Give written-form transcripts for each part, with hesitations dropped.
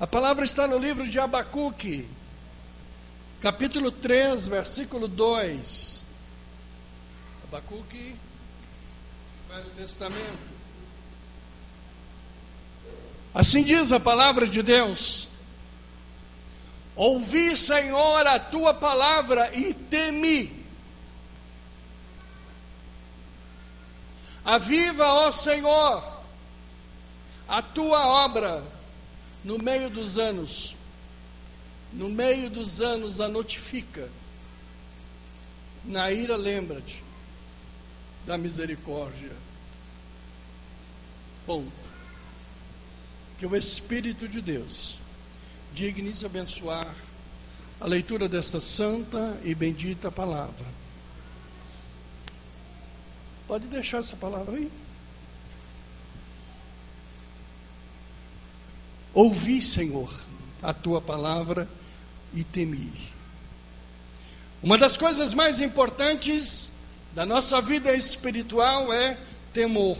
A palavra está no livro de Abacuque, capítulo 3, versículo 2. Abacuque, Velho Testamento. Assim diz a palavra de Deus: ouvi, Senhor, a tua palavra e temi. Aviva, ó Senhor, a tua obra no meio dos anos. No meio dos anos a notifica. Na ira lembra-te da misericórdia. Ponto. Que o Espírito de Deus digne-se abençoar a leitura desta santa e bendita palavra. Pode deixar essa palavra aí. Ouvi, Senhor, a tua palavra e temi. Uma das coisas mais importantes da nossa vida espiritual é temor.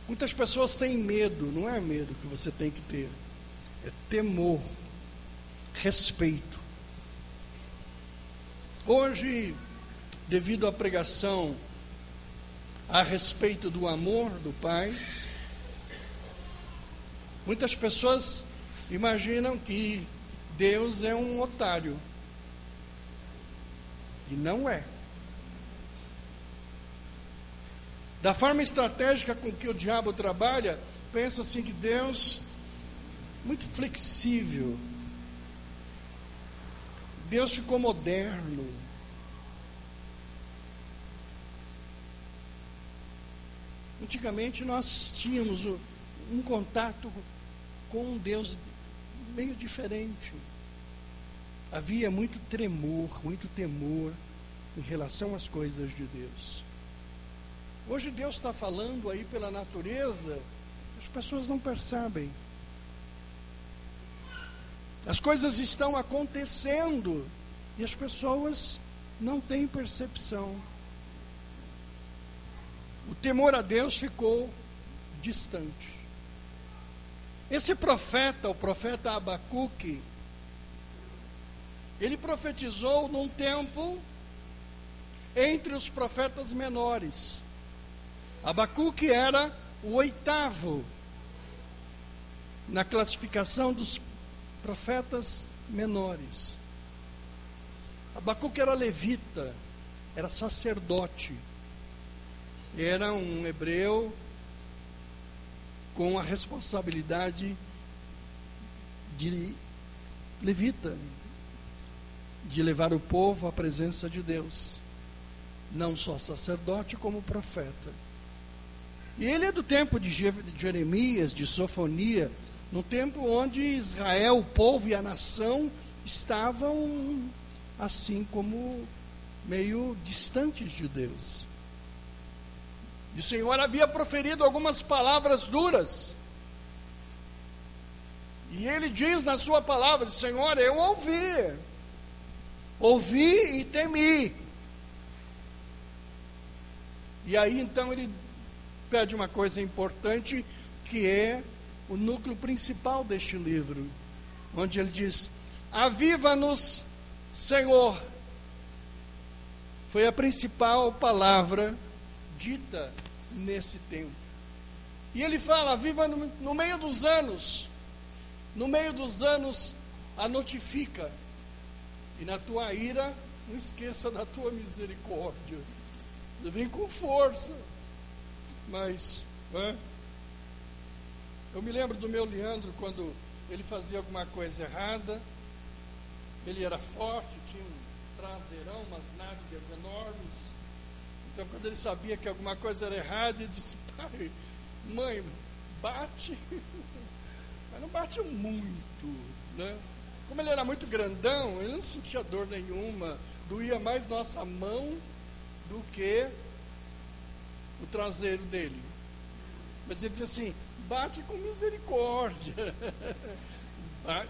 Muitas pessoas têm medo, não é medo que você tem que ter, é temor, respeito. Hoje, devido à pregação a respeito do amor do Pai, muitas pessoas imaginam que Deus é um otário. E não é. Da forma estratégica com que o diabo trabalha, pensa assim que Deus muito flexível. Deus ficou moderno. Antigamente nós tínhamos um contato com um Deus meio diferente. Havia muito tremor, muito temor em relação às coisas de Deus. Hoje Deus está falando aí pela natureza, as pessoas não percebem. As coisas estão acontecendo e as pessoas não têm percepção. O temor a Deus ficou distante. Esse profeta, o profeta Abacuque, ele profetizou num tempo entre os profetas menores. Abacuque era o 8º na classificação dos profetas menores. Abacuque era levita, era sacerdote, era um hebreu com a responsabilidade de levita, de levar o povo à presença de Deus, não só sacerdote como profeta. E ele é do tempo de Jeremias, de Sofonia, no tempo onde Israel, o povo e a nação estavam assim como meio distantes de Deus. E o Senhor havia proferido algumas palavras duras. E ele diz na sua palavra: Senhor, eu ouvi e temi. E aí então ele pede uma coisa importante, que é o núcleo principal deste livro, onde ele diz: aviva-nos, Senhor. Foi a principal palavra dita nesse tempo. E ele fala: aviva no meio dos anos. No meio dos anos a notifica. E na tua ira, não esqueça da tua misericórdia. Ele vem com força. Mas, eu me lembro do meu Leandro, quando ele fazia alguma coisa errada. Ele era forte, tinha um traseirão, umas nádegas enormes. Então, quando ele sabia que alguma coisa era errada, ele disse: pai, mãe, bate, mas não bate muito, né? Como ele era muito grandão, ele não sentia dor nenhuma, doía mais nossa mão do que o traseiro dele. Mas ele dizia assim: bate com misericórdia,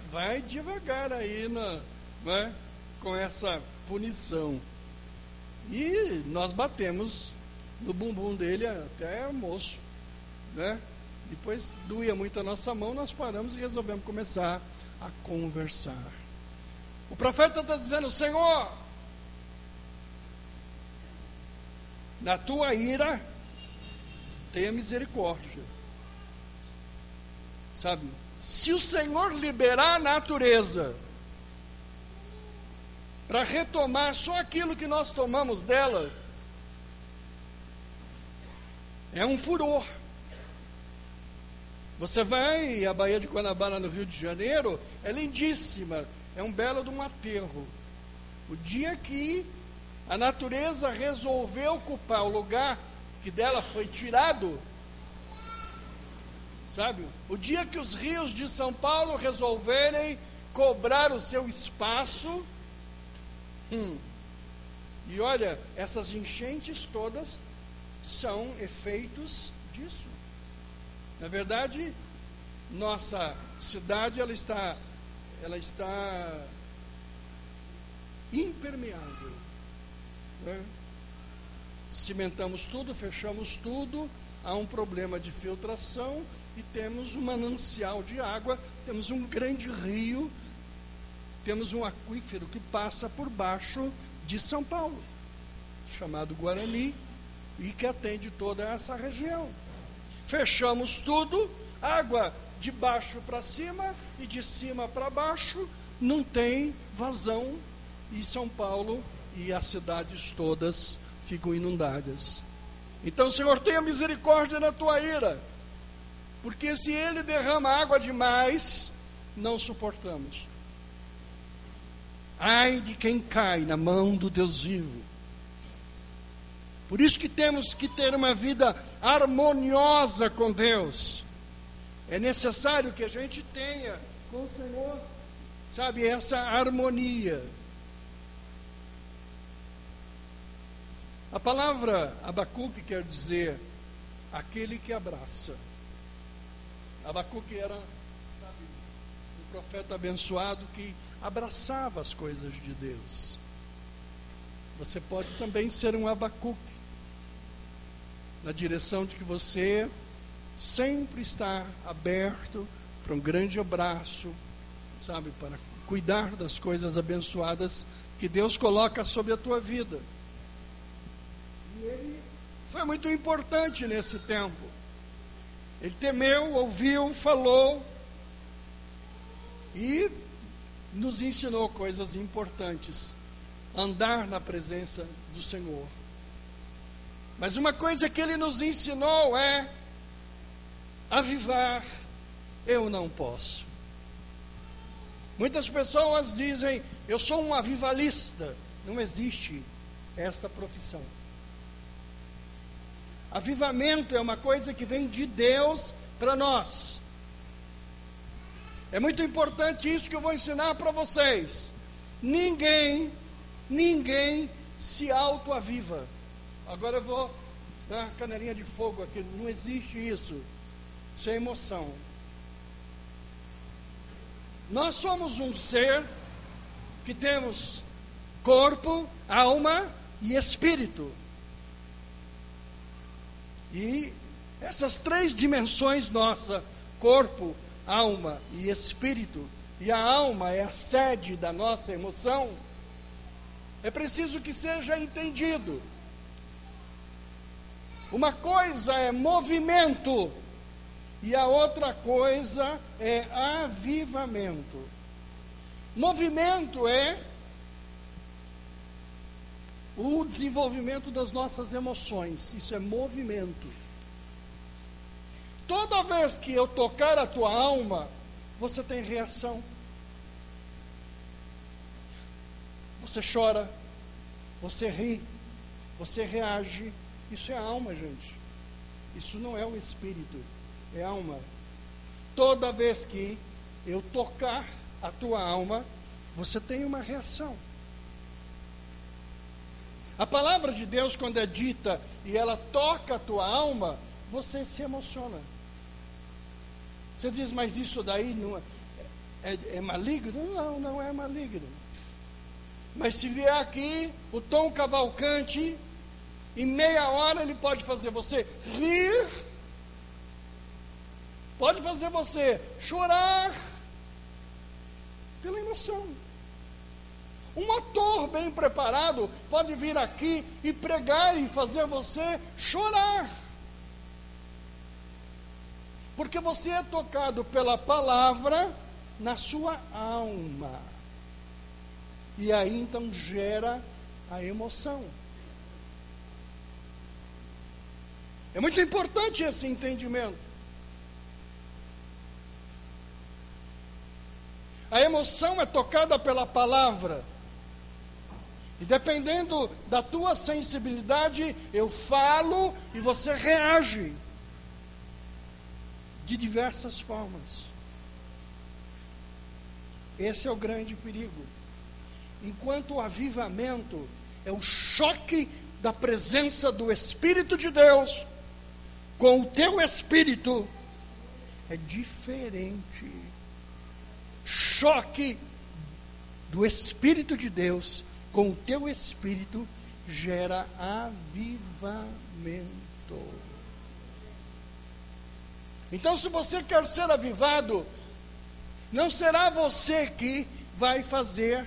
vai devagar aí né, com essa punição. E nós batemos no bumbum dele até moço, né? Depois doía muito a nossa mão, nós paramos e resolvemos começar a conversar. O profeta está dizendo: Senhor, na tua ira, tenha misericórdia. Sabe, se o Senhor liberar a natureza para retomar só aquilo que nós tomamos dela, é um furor. Você vai à Baía de Guanabara, no Rio de Janeiro, é lindíssima, é um belo de um aterro. O dia que a natureza resolveu ocupar o lugar que dela foi tirado, sabe? O dia que os rios de São Paulo resolverem cobrar o seu espaço, e olha, essas enchentes todas são efeitos disso. Na verdade, nossa cidade ela está impermeável, né? Cimentamos tudo, fechamos tudo, há um problema de filtração e temos um manancial de água, temos um grande rio, temos um aquífero que passa por baixo de São Paulo, chamado Guarani, e que atende toda essa região. Fechamos tudo, água de baixo para cima e de cima para baixo, não tem vazão, e São Paulo e as cidades todas ficam inundadas. Então, Senhor, tenha misericórdia na tua ira, porque se Ele derrama água demais, não suportamos. Ai de quem cai na mão do Deus vivo. Por isso que temos que ter uma vida harmoniosa com Deus. É necessário que a gente tenha com o Senhor, sabe, essa harmonia. A palavra Abacuque quer dizer aquele que abraça. Abacuque era, sabe, um profeta abençoado que abraçava as coisas de Deus. Você pode também ser um Abacuque, na direção de que você sempre está aberto para um grande abraço, sabe, para cuidar das coisas abençoadas que Deus coloca sobre a tua vida. E ele foi muito importante nesse tempo. Ele temeu, ouviu, falou e nos ensinou coisas importantes. Andar na presença do Senhor. Mas uma coisa que Ele nos ensinou é: avivar, eu não posso. Muitas pessoas dizem: eu sou um avivalista. Não existe esta profissão. Avivamento é uma coisa que vem de Deus para nós. É muito importante isso que eu vou ensinar para vocês. Ninguém se autoaviva. Agora eu vou dar uma canelinha de fogo aqui. Não existe isso. Isso é emoção. Nós somos um ser que temos corpo, alma e espírito. E essas três dimensões nossa, corpo, alma e espírito, e a alma é a sede da nossa emoção, é preciso que seja entendido. Uma coisa é movimento e a outra coisa é avivamento. Movimento é o desenvolvimento das nossas emoções. Isso é movimento. Toda vez que eu tocar a tua alma, você tem reação. Você chora, você ri, você reage. Isso é alma, gente. Isso não é o espírito, é alma. Toda vez que eu tocar a tua alma, você tem uma reação. A palavra de Deus, quando é dita e ela toca a tua alma, você se emociona. Você diz: mas isso daí não é maligno? Não, não é maligno. Mas se vier aqui o Tom Cavalcante, em meia hora ele pode fazer você rir pode fazer você chorar pela emoção. Um ator bem preparado pode vir aqui e pregar e fazer você chorar. Porque você é tocado pela palavra na sua alma. E aí então gera a emoção. É muito importante esse entendimento. A emoção é tocada pela palavra. E dependendo da tua sensibilidade, eu falo e você reage de diversas formas. Esse é o grande perigo. Enquanto o avivamento é o choque da presença do Espírito de Deus com o teu espírito, é diferente. Choque do Espírito de Deus com o teu espírito gera avivamento. Então, se você quer ser avivado, não será você que vai fazer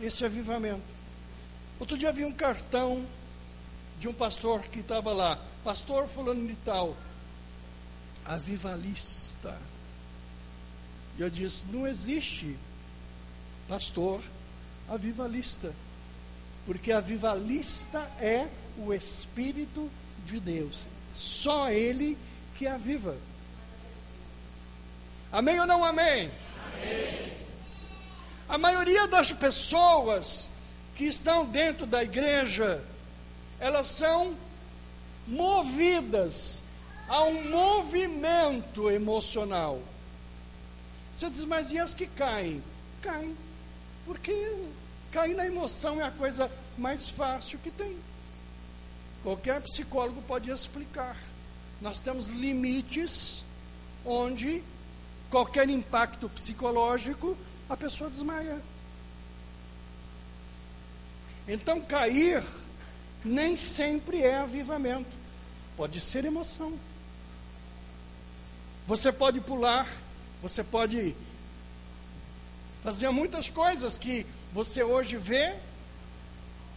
esse avivamento. Outro dia vi um cartão de um pastor que estava lá, pastor fulano de tal, avivalista. E eu disse, não existe pastor avivalista, porque avivalista é o Espírito de Deus, só Ele que aviva. Amém ou não amém? Amém. A maioria das pessoas que estão dentro da igreja, elas são movidas a um movimento emocional. Você diz, mas e as que caem? Caem, porque cair na emoção é a coisa mais fácil que tem. Qualquer psicólogo pode explicar. Nós temos limites onde qualquer impacto psicológico, a pessoa desmaia. Então, cair nem sempre é avivamento. Pode ser emoção. Você pode pular, você pode fazer muitas coisas que você hoje vê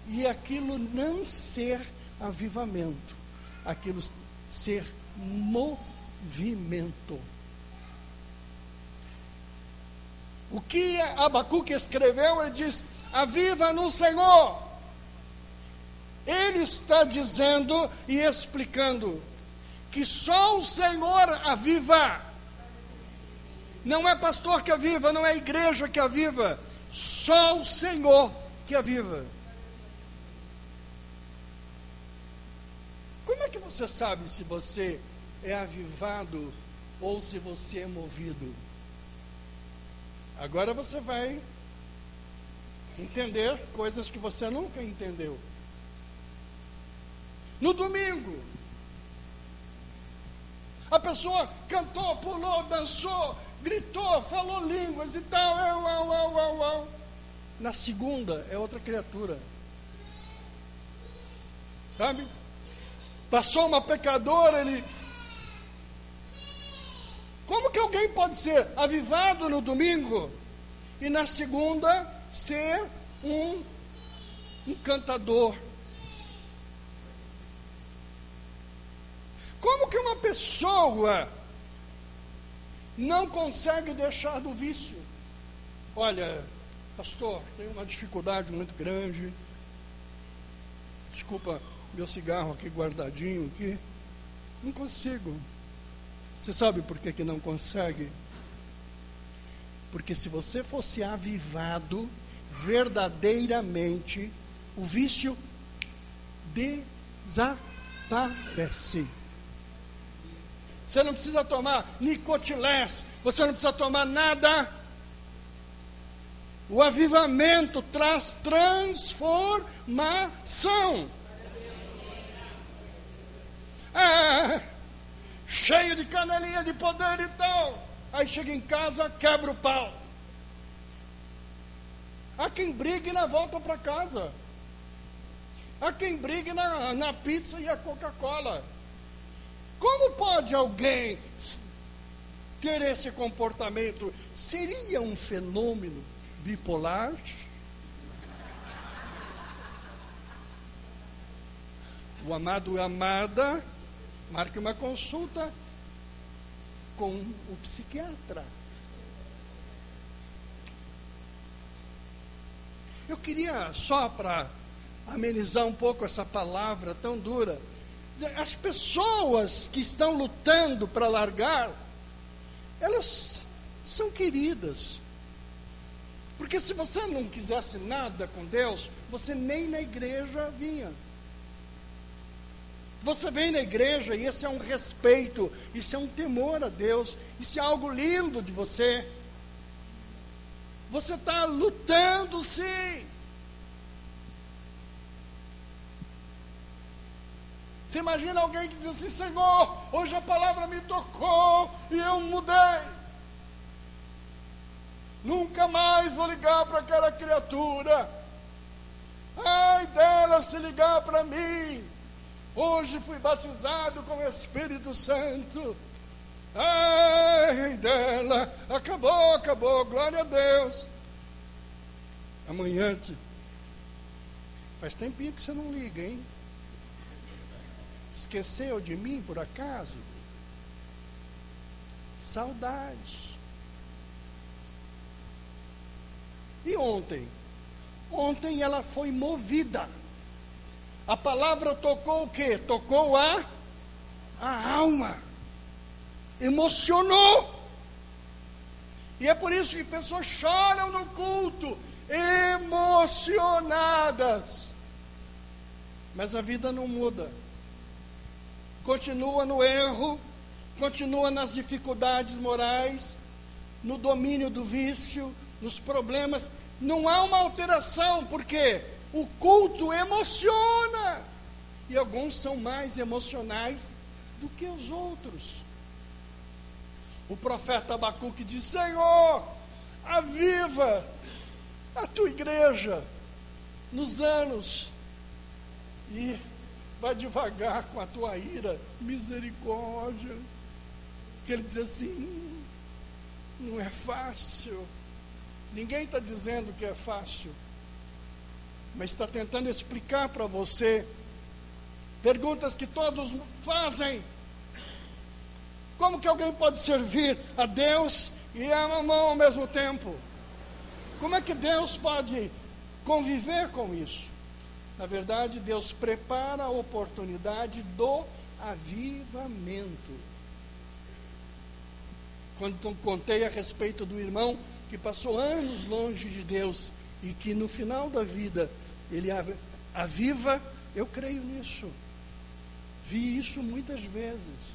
e aquilo não ser avivamento, aquilo ser movimento. O que Abacuque escreveu, ele diz, aviva no Senhor. Ele está dizendo e explicando que só o Senhor aviva. Não é pastor que aviva, não é igreja que aviva, só o Senhor que aviva. Como é que você sabe se você é avivado ou se você é movido? Agora você vai entender coisas que você nunca entendeu. No domingo, a pessoa cantou, pulou, dançou, gritou, falou línguas e tal. Na segunda é outra criatura. Sabe? Passou uma pecadora, ele... Como que alguém pode ser avivado no domingo e na segunda ser um cantador? Como que uma pessoa não consegue deixar do vício? Olha, pastor, tenho uma dificuldade muito grande. Desculpa, meu cigarro aqui guardadinho aqui. Não consigo. Você sabe por que não consegue? Porque se você fosse avivado verdadeiramente, o vício desaparece. Você não precisa tomar nicotilés, você não precisa tomar nada. O avivamento traz transformação. Cheio de canelinha de poder e tal. Aí chega em casa, quebra o pau. Há quem brigue na volta para casa. Há quem brigue na pizza e a Coca-Cola. Como pode alguém ter esse comportamento, seria um fenômeno bipolar? O amado e a amada, marque uma consulta com o psiquiatra. Eu queria, só para amenizar um pouco essa palavra tão dura, as pessoas que estão lutando para largar, elas são queridas. Porque se você não quisesse nada com Deus, você nem na igreja vinha. Você vem na igreja e esse é um respeito, isso é um temor a Deus, isso é algo lindo de você. Você está lutando, sim. Você imagina alguém que diz assim: Senhor, hoje a palavra me tocou e eu mudei. Nunca mais vou ligar para aquela criatura. Ai dela se ligar para mim. Hoje fui batizado com o Espírito Santo. Ai dela, acabou, glória a Deus. Amanhã, faz tempinho que você não liga, hein? Esqueceu de mim por acaso? Saudade. E ontem? Ontem ela foi movida. A palavra tocou o quê? Tocou a alma. Emocionou. E é por isso que pessoas choram no culto, emocionadas. Mas a vida não muda. Continua no erro, continua nas dificuldades morais, no domínio do vício, nos problemas. Não há uma alteração, porque o culto emociona. E alguns são mais emocionais do que os outros. O profeta Abacuque diz: Senhor, aviva a tua igreja nos anos e vai devagar com a tua ira, misericórdia. Que ele diz assim: não é fácil. Ninguém está dizendo que é fácil, mas está tentando explicar para você perguntas que todos fazem. Como que alguém pode servir a Deus e a mamão ao mesmo tempo? Como é que Deus pode conviver com isso? Na verdade, Deus prepara a oportunidade do avivamento. Quando contei a respeito do irmão que passou anos longe de Deus e que no final da vida ele aviva, eu creio nisso. Vi isso muitas vezes.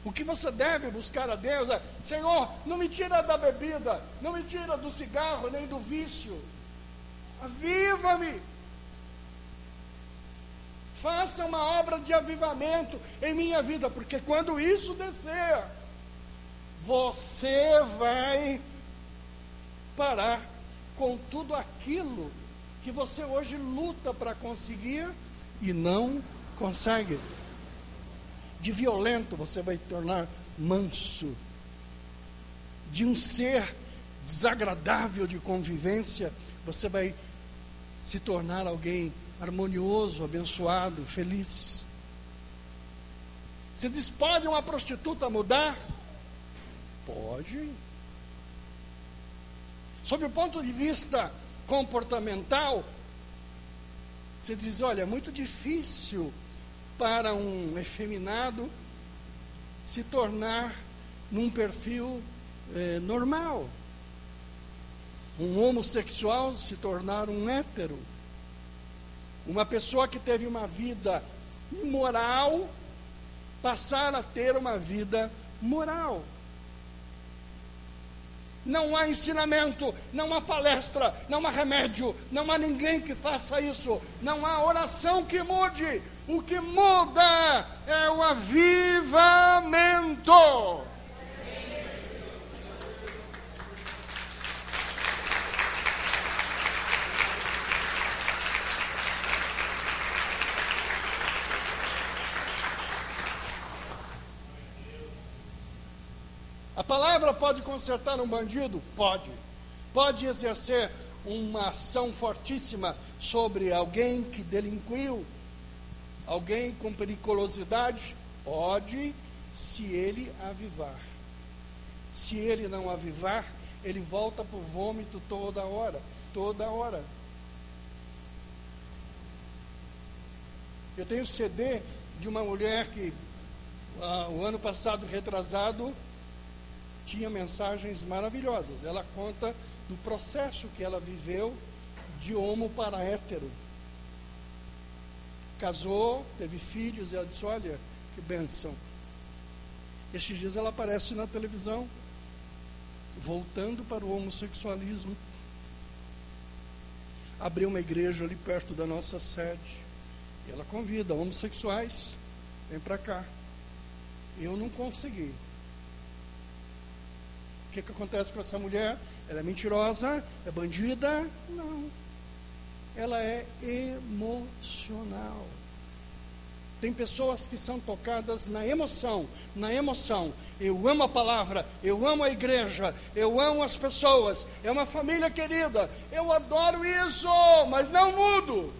O que você deve buscar a Deus é: Senhor, não me tira da bebida, não me tira do cigarro, nem do vício. Aviva-me. Faça uma obra de avivamento em minha vida, porque quando isso descer, você vai parar com tudo aquilo que você hoje luta para conseguir e não consegue. De violento você vai tornar manso. De um ser desagradável de convivência, você vai se tornar alguém harmonioso, abençoado, feliz. Você diz: pode uma prostituta mudar? Pode. Sob o ponto de vista comportamental, você diz: olha, é muito difícil para um efeminado se tornar num perfil normal. Um homossexual se tornar um hétero. Uma pessoa que teve uma vida imoral passar a ter uma vida moral. Não há ensinamento, não há palestra, não há remédio, não há ninguém que faça isso, não há oração que mude. O que muda é o avivamento. palavra pode consertar um bandido? Pode. Pode exercer uma ação fortíssima sobre alguém que delinquiu, alguém com periculosidade? Pode, se ele avivar. Se ele não avivar, ele volta para o vômito toda hora. Toda hora. Eu tenho CD de uma mulher que, o ano passado, retrasado, tinha mensagens maravilhosas. Ela conta do processo que ela viveu de homo para hétero. Casou, teve filhos, e ela disse, olha, que bênção. Estes dias ela aparece na televisão, voltando para o homossexualismo. Abriu uma igreja ali perto da nossa sede. E ela convida homossexuais, vem para cá. Eu não consegui. O que acontece com essa mulher? Ela é mentirosa? É bandida? Não. Ela é emocional. Tem pessoas que são tocadas na emoção. Na emoção. Eu amo a palavra, eu amo a igreja, eu amo as pessoas, é uma família querida, eu adoro isso, mas não mudo.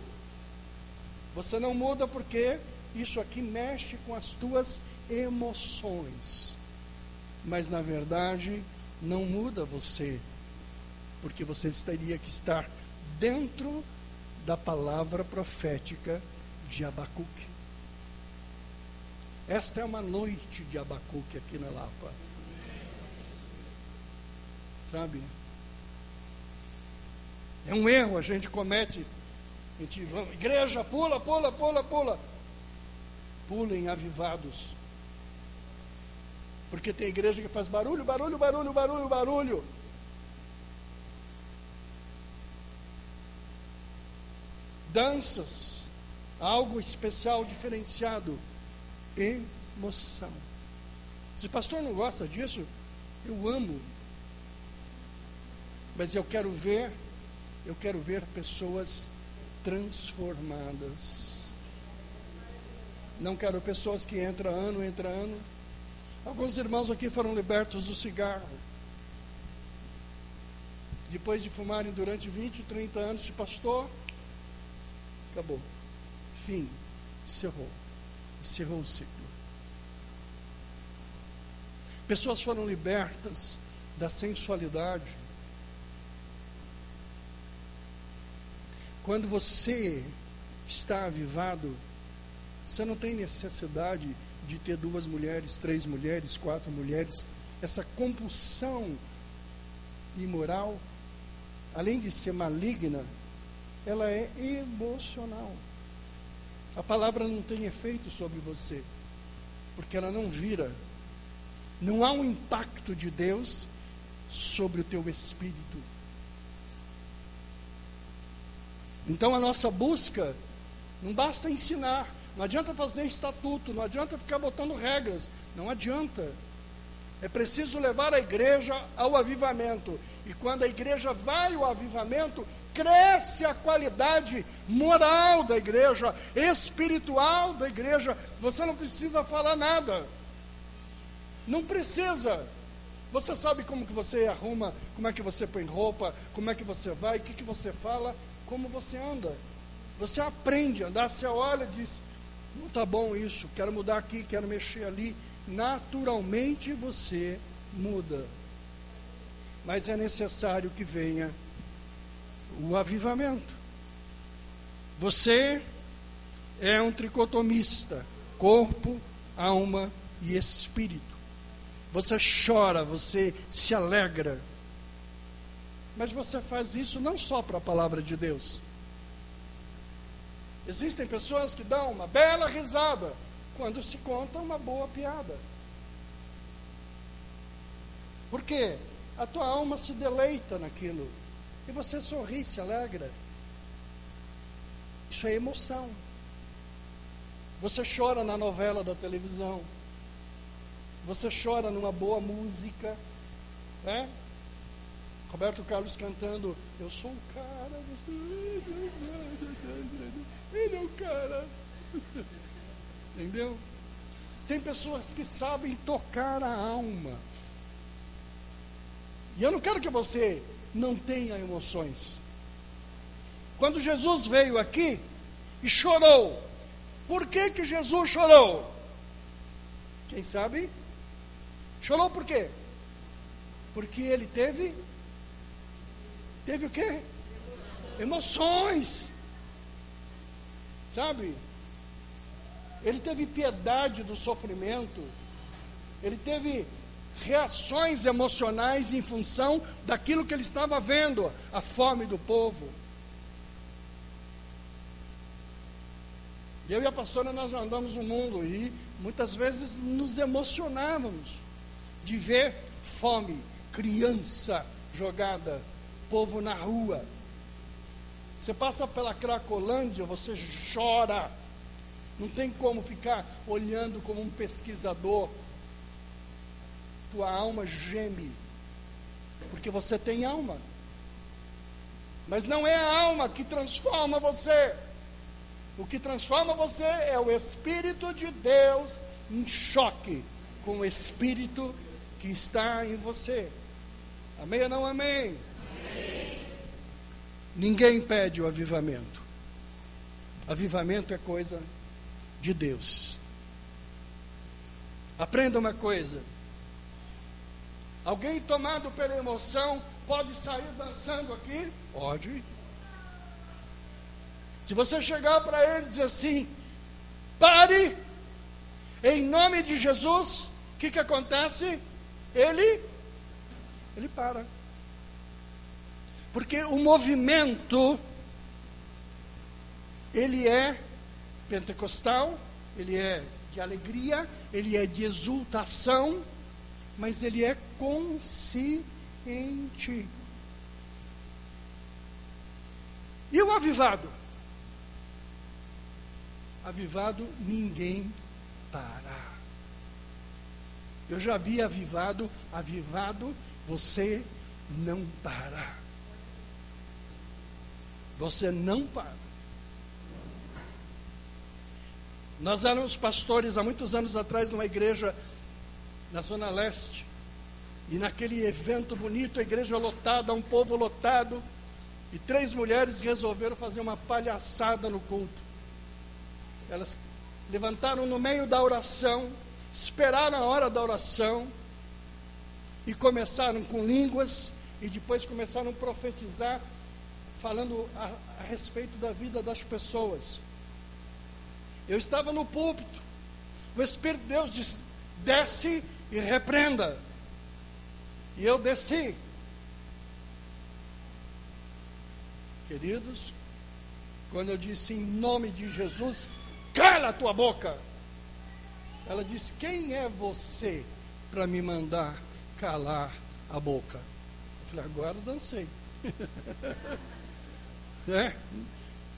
Você não muda porque isso aqui mexe com as tuas emoções. Mas na verdade, não muda você, porque você teria que estar dentro da palavra profética de Abacuque. Esta é uma noite de Abacuque aqui na Lapa. Sabe? É um erro, a gente comete. A gente, igreja, pula, pula, pula, pula. Pulem avivados. Porque tem igreja que faz barulho, barulho, barulho, barulho, barulho. Danças, algo especial, diferenciado. Emoção. Se o pastor não gosta disso, eu amo. Mas eu quero ver pessoas transformadas. Não quero pessoas que entra ano. Alguns irmãos aqui foram libertos do cigarro. Depois de fumarem durante 20, 30 anos, de pastor, acabou. Fim. Encerrou o ciclo. Pessoas foram libertas da sensualidade. Quando você está avivado, você não tem necessidade de ter 2 mulheres, 3 mulheres, 4 mulheres. Essa compulsão imoral, além de ser maligna, ela é emocional. A palavra não tem efeito sobre você, porque ela não vira. Não há um impacto de Deus sobre o teu espírito. Então a nossa busca, não basta ensinar, não adianta fazer estatuto, não adianta ficar botando regras, não adianta. É preciso levar a igreja ao avivamento. E quando a igreja vai ao avivamento, cresce a qualidade moral da igreja, espiritual da igreja. Você não precisa falar nada. Não precisa. Você sabe como que você arruma, como é que você põe roupa, como é que você vai, o que você fala, como você anda. Você aprende a andar, você olha e diz, não está bom isso, quero mudar aqui, quero mexer ali. Naturalmente você muda. Mas é necessário que venha o avivamento. Você é um tricotomista, corpo, alma e espírito. Você chora, você se alegra. Mas você faz isso não só para a palavra de Deus. Existem pessoas que dão uma bela risada quando se conta uma boa piada. Por quê? A tua alma se deleita naquilo. E você sorri, se alegra. Isso é emoção. Você chora na novela da televisão. Você chora numa boa música, né? Roberto Carlos cantando, eu sou o cara, ele é o cara. Entendeu? Tem pessoas que sabem tocar a alma. E eu não quero que você não tenha emoções. Quando Jesus veio aqui e chorou, por que que Jesus chorou? Quem sabe? Chorou por quê? Porque ele teve o quê? Emoções. Sabe? Ele teve piedade do sofrimento. Ele teve reações emocionais em função daquilo que ele estava vendo, a fome do povo. Eu e a pastora, nós andamos no mundo e muitas vezes nos emocionávamos de ver fome, criança jogada, povo na rua. Você passa pela Cracolândia, você chora. Não tem como ficar olhando como um pesquisador. Tua alma geme, porque você tem alma. Mas não é a alma que transforma você. O que transforma você é o Espírito de Deus em choque com o Espírito que está em você. Amém ou não amém? Amém. Ninguém pede o avivamento. Avivamento é coisa de Deus. Aprenda uma coisa. Alguém tomado pela emoção pode sair dançando aqui? Pode. Se você chegar para ele e dizer assim, pare, em nome de Jesus, o que acontece? Ele para. Porque o movimento, ele é pentecostal, ele é de alegria, ele é de exultação, mas ele é consciente. E o avivado? Avivado, ninguém para. Eu já vi avivado, você não para. Você não para. Nós éramos pastores há muitos anos atrás numa igreja na Zona Leste, e naquele evento bonito, a igreja lotada, um povo lotado, e 3 mulheres resolveram fazer uma palhaçada no culto. Elas levantaram no meio da oração, esperaram a hora da oração, e começaram com línguas, e depois começaram a profetizar, falando a respeito da vida das pessoas. Eu estava no púlpito, o Espírito de Deus disse, desce e repreenda. E eu desci. Queridos, quando eu disse em nome de Jesus, cala a tua boca. Ela disse, quem é você para me mandar calar a boca? Eu falei, agora dancei.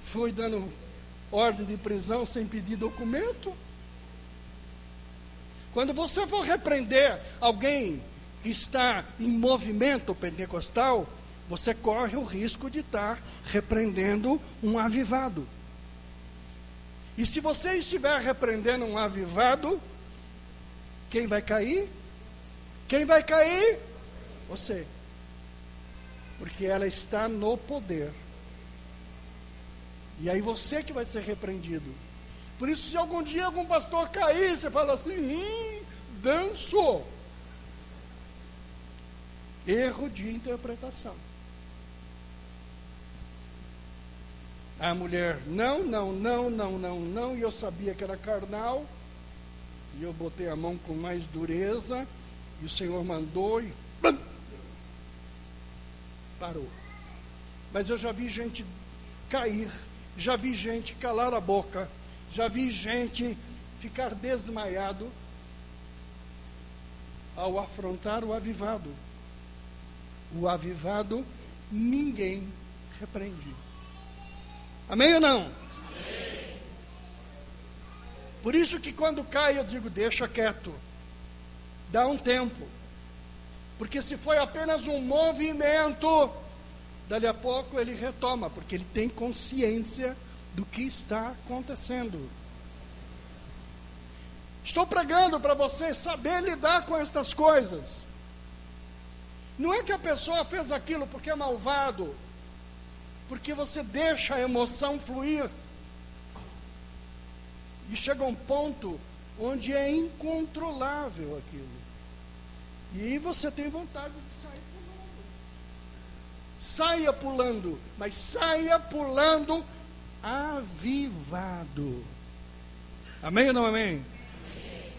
Fui dando ordem de prisão sem pedir documento. Quando você for repreender alguém que está em movimento pentecostal, você corre o risco de estar repreendendo um avivado. E se você estiver repreendendo um avivado, quem vai cair? Quem vai cair? Você. Porque ela está no poder. E aí você que vai ser repreendido. Por isso, se algum dia algum pastor cair, você fala assim, dançou. Erro de interpretação. A mulher, não, e eu sabia que era carnal, e eu botei a mão com mais dureza, e o Senhor mandou e bam, parou. Mas eu já vi gente cair, já vi gente calar a boca, já vi gente ficar desmaiado ao afrontar o avivado. O avivado ninguém repreende. Amém ou não? Amém. Por isso que quando cai eu digo, deixa quieto. Dá um tempo. Porque se foi apenas um movimento, dali a pouco ele retoma, porque ele tem consciência do que está acontecendo. Estou pregando para você saber lidar com estas coisas. Não é que a pessoa fez aquilo porque é malvado, porque você deixa a emoção fluir. E chega um ponto onde é incontrolável aquilo. E aí você tem vontade de sair pulando. Saia pulando, mas saia pulando avivado. Amém ou não amém? Amém.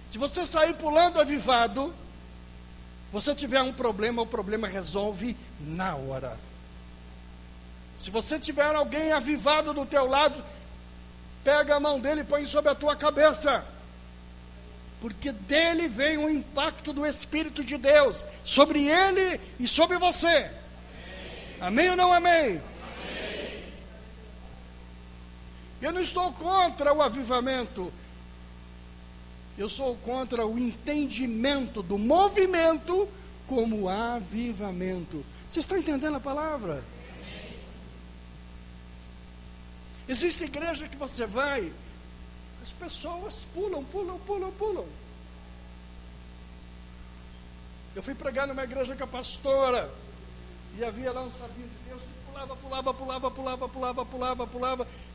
Se você sair pulando avivado, você tiver um problema, o problema resolve na hora. Se você tiver alguém avivado do teu lado, pega a mão dele e põe sobre a tua cabeça. Porque dele vem o impacto do Espírito de Deus sobre ele e sobre você. Amém, amém ou não amém? Amém. Eu não estou contra o avivamento. Eu sou contra o entendimento do movimento como avivamento. Vocês estão entendendo a palavra? Amém. Existe igreja que você vai, as pessoas pulam. Eu fui pregar numa igreja com a pastora, e havia lá um sabinho de Deus, pulava.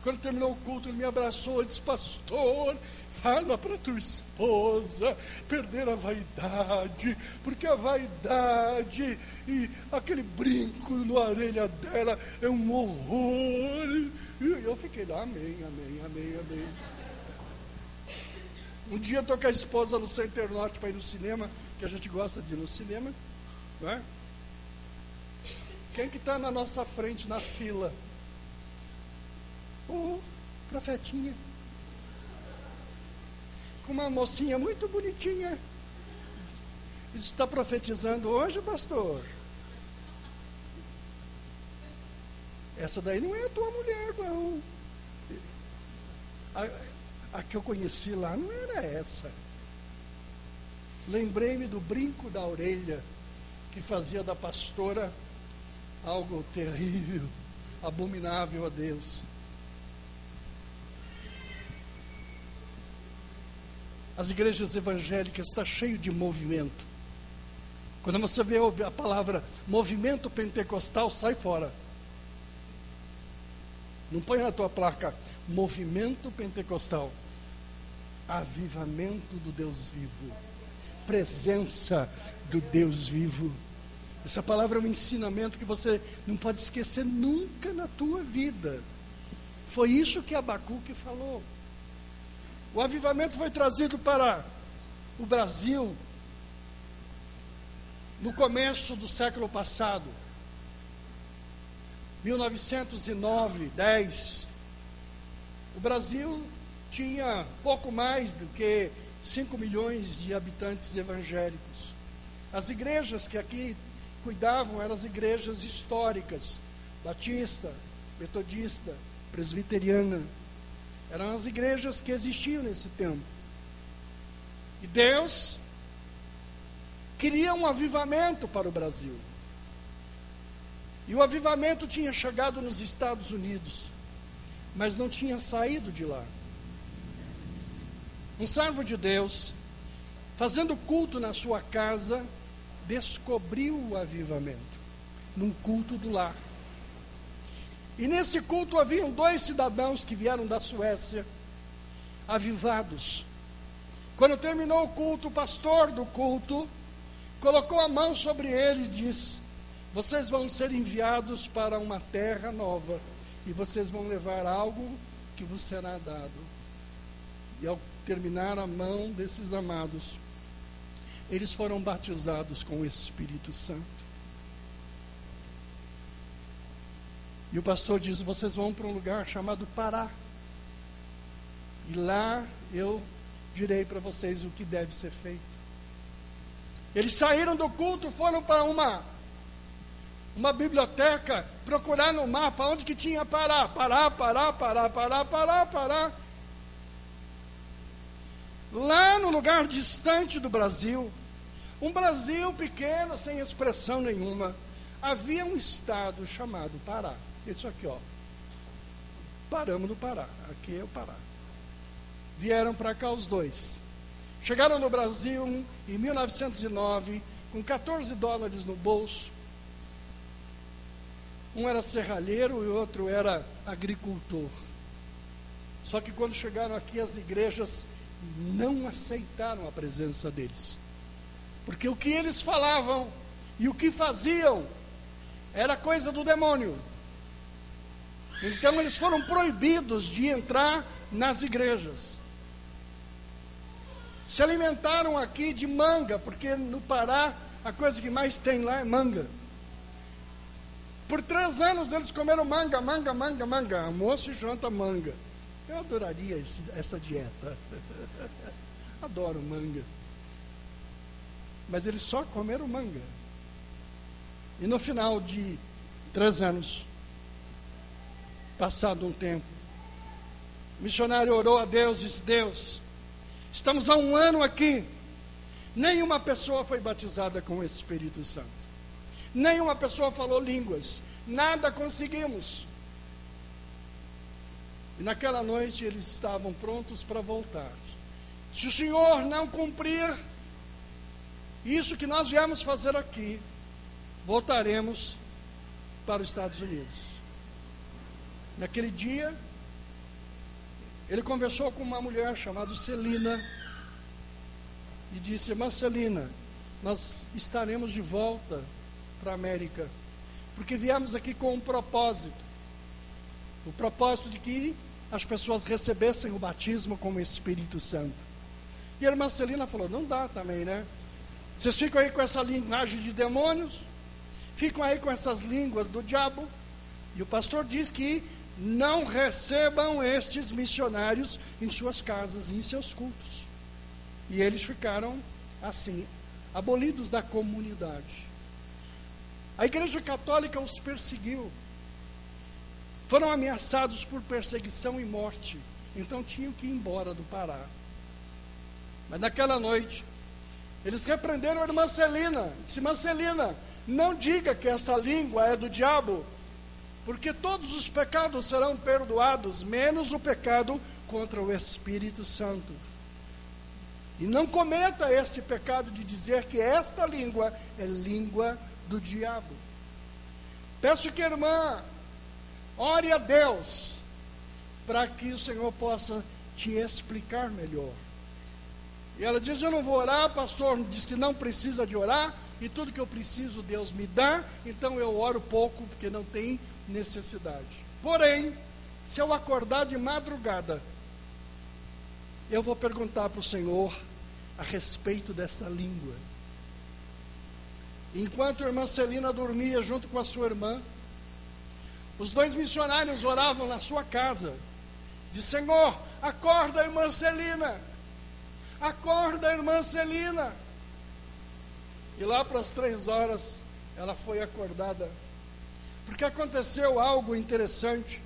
Quando terminou o culto, ele me abraçou e disse: pastor, fala para tua esposa perder a vaidade, porque a vaidade e aquele brinco na orelha dela é um horror. E eu fiquei lá, amém. Um dia eu estou com a esposa no Center Norte para ir no cinema, que a gente gosta de ir no cinema, não é? Quem que está na nossa frente na fila? O profetinha, com uma mocinha muito bonitinha. Ele está profetizando hoje, pastor? Essa daí não é a tua mulher, não. A que eu conheci lá não era essa. Lembrei-me do brinco da orelha que fazia da pastora algo terrível, abominável a Deus. As igrejas evangélicas estão cheias de movimento. Quando você vê a palavra movimento pentecostal, sai fora. Não põe na tua placa movimento pentecostal. Avivamento do Deus vivo, presença do Deus vivo. Essa palavra é um ensinamento que você não pode esquecer nunca na tua vida. Foi isso que Abacuque falou. O avivamento foi trazido para o Brasil no começo do século passado, 1909, 10. O Brasil tinha pouco mais do que 5 milhões de habitantes evangélicos. As igrejas que aqui cuidavam eram as igrejas históricas, batista, metodista, presbiteriana. Eram as igrejas que existiam nesse tempo. E Deus queria um avivamento para o Brasil. E o avivamento tinha chegado nos Estados Unidos, mas não tinha saído de lá. Um servo de Deus, fazendo culto na sua casa, descobriu o avivamento, num culto do lar. E nesse culto haviam 2 cidadãos que vieram da Suécia, avivados. Quando terminou o culto, o pastor do culto colocou a mão sobre eles e disse: vocês vão ser enviados para uma terra nova, e vocês vão levar algo que vos será dado. E ao terminar a mão desses amados, eles foram batizados com o Espírito Santo. E o pastor diz: vocês vão para um lugar chamado Pará, e lá eu direi para vocês o que deve ser feito. Eles saíram do culto, foram para uma biblioteca, procurar no mapa onde que tinha Pará. Lá no lugar distante do Brasil, um Brasil pequeno, sem expressão nenhuma, havia um estado chamado Pará. Isso aqui, ó. Paramos no Pará. Aqui é o Pará. Vieram para cá os 2. Chegaram no Brasil em 1909 com $14 no bolso. Um era serralheiro e o outro era agricultor. Só que quando chegaram aqui, as igrejas não aceitaram a presença deles. Porque o que eles falavam e o que faziam era coisa do demônio. Então eles foram proibidos de entrar nas igrejas. Se alimentaram aqui de manga, porque no Pará a coisa que mais tem lá é manga. Por 3 anos eles comeram manga, almoço e janta manga. Eu adoraria essa dieta. Adoro manga. Mas eles só comeram manga. E no final de 3 anos, passado um tempo, o missionário orou a Deus e disse: Deus, estamos há 1 ano aqui, nenhuma pessoa foi batizada com o Espírito Santo, nenhuma pessoa falou línguas, nada conseguimos. E naquela noite eles estavam prontos para voltar. Se o Senhor não cumprir isso que nós viemos fazer aqui, voltaremos para os Estados Unidos. Naquele dia, ele conversou com uma mulher chamada Celina e disse: Irmã Celina, nós estaremos de volta para a América, porque viemos aqui com um propósito. O propósito de que as pessoas recebessem o batismo com o Espírito Santo. E a irmã Celina falou: não dá também, né? Vocês ficam aí com essa linguagem de demônios, ficam aí com essas línguas do diabo, e o pastor diz que não recebam estes missionários em suas casas, em seus cultos. E eles ficaram assim, abolidos da comunidade. A Igreja Católica os perseguiu. Foram ameaçados por perseguição e morte. Então tinham que ir embora do Pará. Mas naquela noite, eles repreenderam a irmã Celina. Disse: Irmã Celina, não diga que essa língua é do diabo, porque todos os pecados serão perdoados, menos o pecado contra o Espírito Santo. E não cometa este pecado de dizer que esta língua é língua do diabo. Peço que a irmã ore a Deus, para que o Senhor possa te explicar melhor. E ela diz: eu não vou orar, pastor diz que não precisa de orar, e tudo que eu preciso Deus me dá, então eu oro pouco, porque não tem necessidade. Porém, se eu acordar de madrugada, eu vou perguntar para o Senhor a respeito dessa língua. Enquanto a irmã Celina dormia junto com a sua irmã, os 2 missionários oravam na sua casa. Diz: Senhor, acorda a irmã Celina, acorda a irmã Celina. E lá para as 3 horas, ela foi acordada, porque aconteceu algo interessante.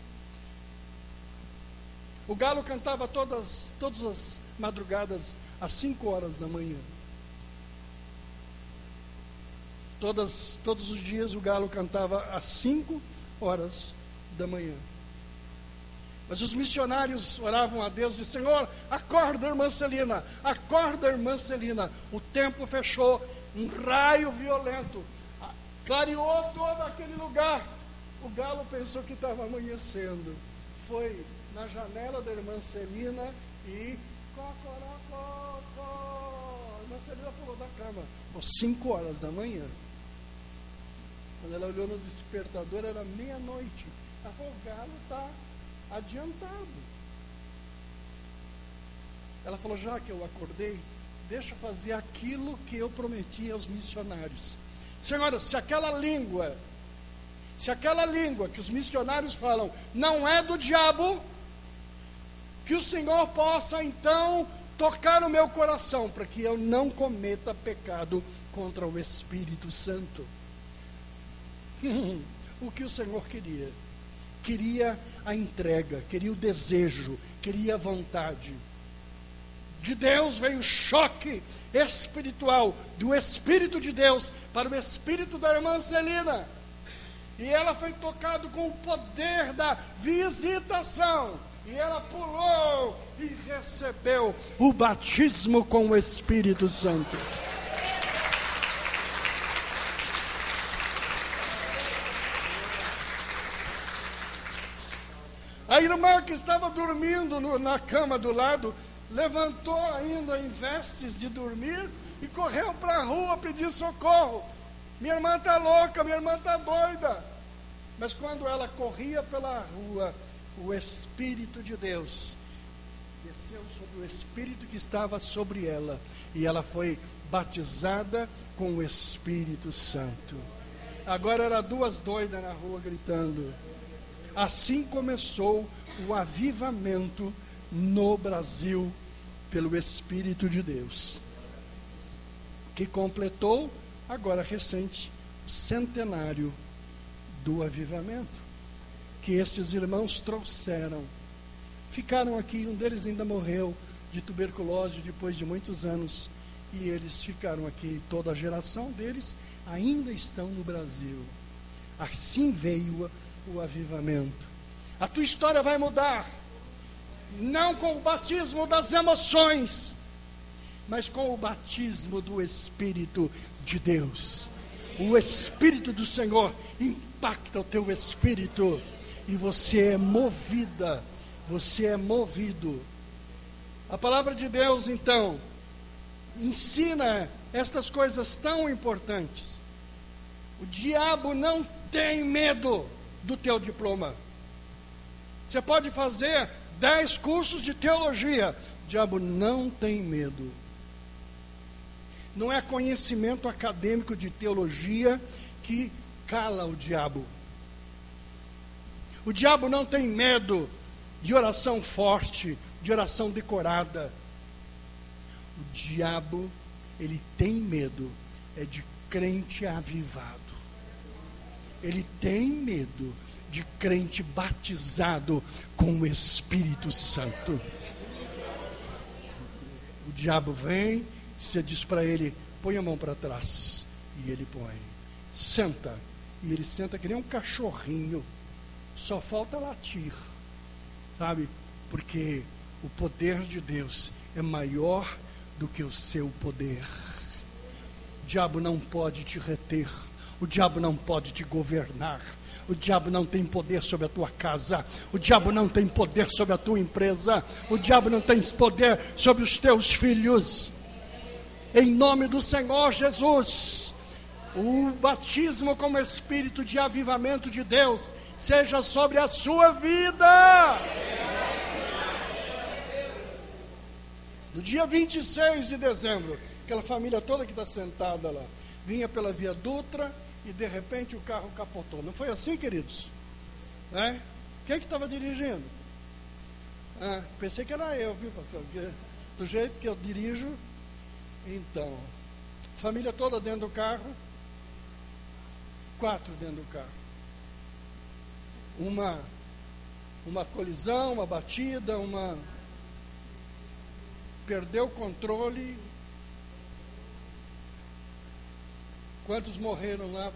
O galo cantava todas as madrugadas, às 5 horas da manhã. Todos os dias o galo cantava às 5 horas da manhã. Mas os missionários oravam a Deus e: Senhor, acorda a irmã Celina, acorda a irmã Celina. O tempo fechou, um raio violento clareou todo aquele lugar. O galo pensou que estava amanhecendo, foi na janela da irmã Celina e cocorocó. A irmã Celina pulou da cama. Foi 5 horas da manhã. Quando ela olhou no despertador, era meia-noite. Ela falou: o galo está adiantado. Ela falou: já que eu acordei, deixa eu fazer aquilo que eu prometi aos missionários. Senhora, se aquela língua que os missionários falam não é do diabo, que o Senhor possa então tocar no meu coração, para que eu não cometa pecado contra o Espírito Santo. O que o Senhor queria? Queria a entrega, queria o desejo, queria a vontade. De Deus veio o choque espiritual, do Espírito de Deus para o Espírito da irmã Celina. E ela foi tocada com o poder da visitação. E ela pulou e recebeu o batismo com o Espírito Santo. A irmã que estava dormindo na cama do lado, levantou ainda em vestes de dormir e correu para a rua pedir socorro. Minha irmã está louca, minha irmã está doida. Mas quando ela corria pela rua, o Espírito de Deus desceu sobre o Espírito que estava sobre ela, e ela foi batizada com o Espírito Santo. Agora eram duas doidas na rua gritando. Assim começou o avivamento no Brasil pelo Espírito de Deus, que completou agora recente o centenário do avivamento que estes irmãos trouxeram. Ficaram aqui, um deles ainda morreu de tuberculose depois de muitos anos, e eles ficaram aqui, toda a geração deles ainda estão no Brasil. Assim veio o avivamento. A tua história vai mudar, não com o batismo das emoções, mas com o batismo do Espírito de Deus. O Espírito do Senhor impacta o teu espírito, e você é movida, você é movido. A palavra de Deus, então, ensina estas coisas tão importantes. O diabo não tem medo do teu diploma. Você pode fazer 10 cursos de teologia, o diabo não tem medo. Não é conhecimento acadêmico de teologia que cala o diabo. O diabo não tem medo de oração forte, de oração decorada. O diabo, ele tem medo de crente avivado. Ele tem medo de crente batizado com o Espírito Santo. O diabo vem, você diz para ele, põe a mão para trás, e ele põe. Senta, e ele senta que nem um cachorrinho, só falta latir, sabe? Porque o poder de Deus é maior do que o seu poder. O diabo não pode te reter, o diabo não pode te governar, o diabo não tem poder sobre a tua casa, o diabo não tem poder sobre a tua empresa, o diabo não tem poder sobre os teus filhos. Em nome do Senhor Jesus, o batismo com o Espírito de avivamento de Deus seja sobre a sua vida. No dia 26 de dezembro, aquela família toda que está sentada lá, vinha pela Via Dutra e de repente o carro capotou. Não foi assim, queridos? Quem que estava dirigindo? Pensei que era eu, viu, pastor? Do jeito que eu dirijo. Então, família toda dentro do carro, 4 dentro do carro. Uma colisão, uma batida, perdeu o controle. Quantos morreram lá?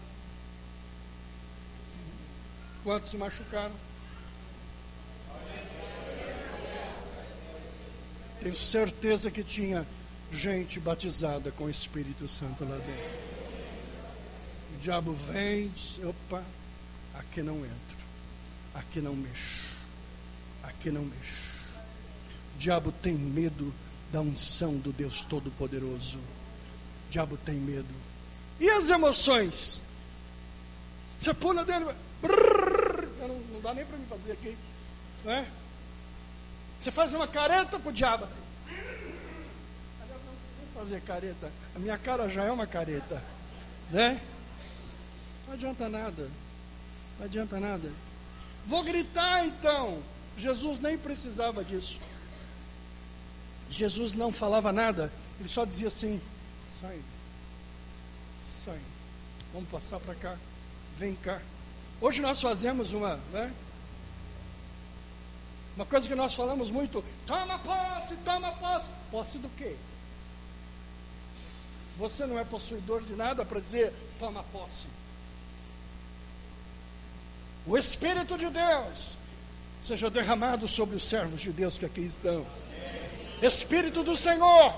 Quantos se machucaram? Tenho certeza que tinha gente batizada com o Espírito Santo lá dentro. O diabo vem e diz, opa, aqui não entro, aqui não mexo, aqui não mexo. O diabo tem medo da unção do Deus Todo-Poderoso. O diabo tem medo. E as emoções? Você pula dentro, não dá nem para me fazer aqui, não é? Você faz uma careta para o diabo assim. Fazer careta, a minha cara já é uma careta, né? Não adianta nada, não adianta nada. Vou gritar então. Jesus nem precisava disso. Jesus não falava nada, ele só dizia assim: sai, sai, vamos passar para cá, vem cá. Hoje nós fazemos uma coisa que nós falamos muito: toma posse, toma posse. Posse do quê? Você não é possuidor de nada para dizer, toma posse. O Espírito de Deus seja derramado sobre os servos de Deus que aqui estão. Espírito do Senhor,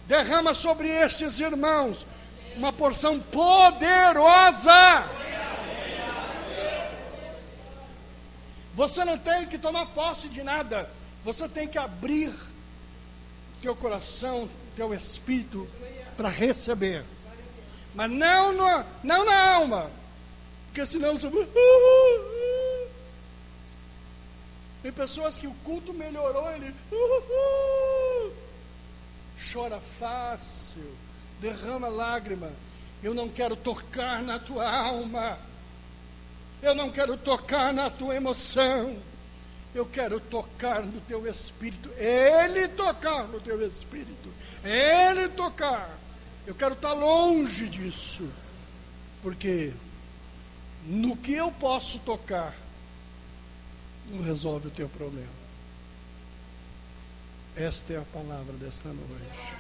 derrama sobre estes irmãos uma porção poderosa. Você não tem que tomar posse de nada. Você tem que abrir teu coração, teu espírito para receber. Mas não na alma. Porque senão você... Tem pessoas que o culto melhorou, ele... Chora fácil, derrama lágrima. Eu não quero tocar na tua alma. Eu não quero tocar na tua emoção. Eu quero tocar no teu espírito. Ele tocar no teu espírito. Ele tocar. Eu quero estar longe disso. Porque no que eu posso tocar, não resolve o teu problema. Esta é a palavra desta noite.